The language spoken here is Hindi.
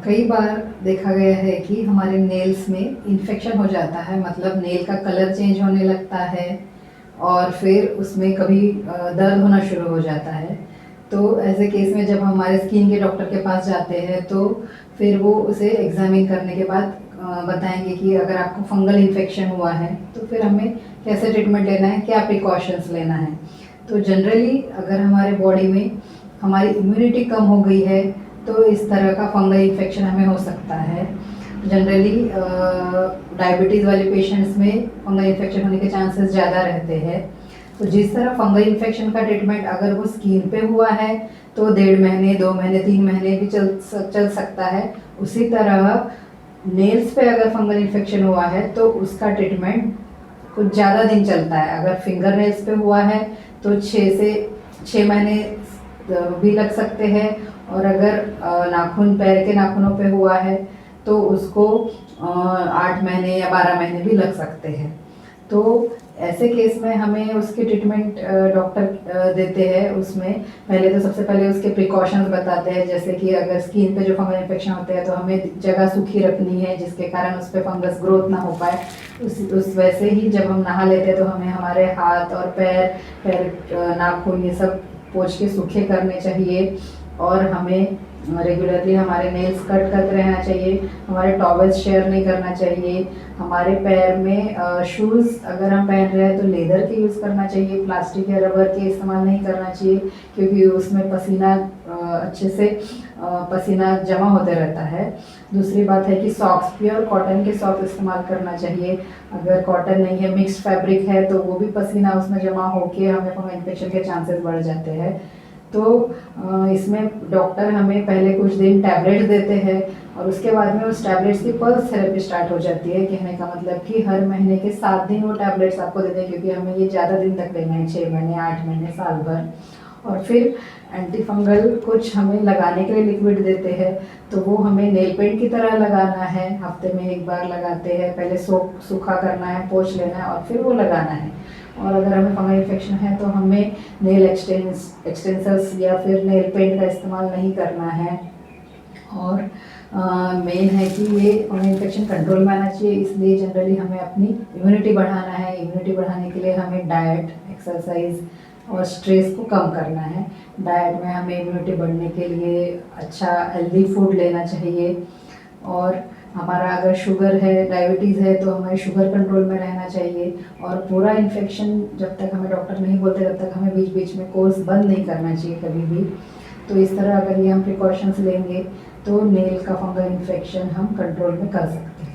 कई बार देखा गया है कि हमारे नेल्स में इन्फेक्शन हो जाता है, मतलब नेल का कलर चेंज होने लगता है और फिर उसमें कभी दर्द होना शुरू हो जाता है। तो ऐसे केस में जब हम हमारे स्किन के डॉक्टर के पास जाते हैं तो फिर वो उसे एग्जामिन करने के बाद बताएंगे कि अगर आपको फंगल इन्फेक्शन हुआ है तो फिर हमें कैसे ट्रीटमेंट लेना है, क्या प्रिकॉशंस लेना है। तो जनरली अगर हमारे बॉडी में हमारी इम्यूनिटी कम हो गई है तो इस तरह का फंगल इन्फेक्शन हमें हो सकता है। जनरली डायबिटीज़ वाले पेशेंट्स में फंगल इन्फेक्शन होने के चांसेस ज़्यादा रहते हैं। तो जिस तरह फंगल इन्फेक्शन का ट्रीटमेंट अगर वो स्किन पे हुआ है तो 1.5 महीने, 2 महीने, 3 महीने भी चल सकता है। उसी तरह नेल्स पे अगर फंगल इन्फेक्शन हुआ है तो उसका ट्रीटमेंट कुछ ज़्यादा दिन चलता है। अगर फिंगर नेल्स पे हुआ है तो 6 महीने भी लग सकते हैं, और अगर नाखून, पैर के नाखूनों पे हुआ है तो उसको 8 महीने या 12 महीने भी लग सकते हैं। तो ऐसे केस में हमें उसकी ट्रीटमेंट डॉक्टर देते हैं। उसमें पहले तो सबसे पहले उसके प्रिकॉशंस बताते हैं, जैसे कि अगर स्किन पे जो फंगल इन्फेक्शन होता है तो हमें जगह सूखी रखनी है जिसके कारण उस पर फंगस ग्रोथ ना हो पाए। उस वैसे ही जब हम नहा लेते हैं तो हमें हमारे हाथ और पैर नाखून ये सब पोंछ के सूखे करने चाहिए, और हमें रेगुलरली हमारे नेल्स कट करते रहना चाहिए। हमारे टॉवल्स शेयर नहीं करना चाहिए। हमारे पैर में शूज़ अगर हम पहन रहे हैं तो लेदर के यूज़ करना चाहिए, प्लास्टिक या रबर के इस्तेमाल नहीं करना चाहिए, क्योंकि उसमें पसीना अच्छे से पसीना जमा होते रहता है। दूसरी बात है कि सॉक्स, प्योर कॉटन के सॉक्स इस्तेमाल करना चाहिए। अगर कॉटन नहीं है, मिक्स्ड फैब्रिक है, तो वो भी पसीना उसमें जमा होके हमें फंगल इन्फेक्शन के चांसेस बढ़ जाते हैं। तो इसमें डॉक्टर हमें पहले कुछ दिन टैबलेट्स देते हैं और उसके बाद में उस टैबलेट्स की पल्स थेरेपी स्टार्ट हो जाती है। कहने का मतलब कि हर महीने के 7 दिन वो टैबलेट्स आपको देते हैं, क्योंकि हमें ये ज़्यादा दिन तक लेना है, 6 महीने, 8 महीने, साल भर। और फिर एंटी फंगल कुछ हमें लगाने के लिए लिक्विड देते हैं, तो वो हमें नेल पेंट की तरह लगाना है। हफ्ते में 1 बार लगाते हैं, पहले सूखा करना है, पोंछ लेना है और फिर वो लगाना है। और अगर हमें फंगल इन्फेक्शन है तो हमें नेल एक्सटेंसर्स या फिर नेल पेंट का इस्तेमाल नहीं करना है। और मेन है कि ये फंगल इन्फेक्शन कंट्रोल में आना चाहिए, इसलिए जनरली हमें अपनी इम्यूनिटी बढ़ाना है। इम्यूनिटी बढ़ाने के लिए हमें डाइट, एक्सरसाइज और स्ट्रेस को कम करना है। डाइट में हमें इम्यूनिटी बढ़ने के लिए अच्छा हेल्दी फूड लेना चाहिए, और हमारा अगर शुगर है, डायबिटीज़ है, तो हमें शुगर कंट्रोल में रहना चाहिए। और पूरा इन्फेक्शन जब तक हमें डॉक्टर नहीं बोलते तब तक हमें बीच बीच में कोर्स बंद नहीं करना चाहिए कभी भी। तो इस तरह अगर ये हम प्रिकॉशंस लेंगे तो नेल का फंगल इन्फेक्शन हम कंट्रोल में कर सकते हैं।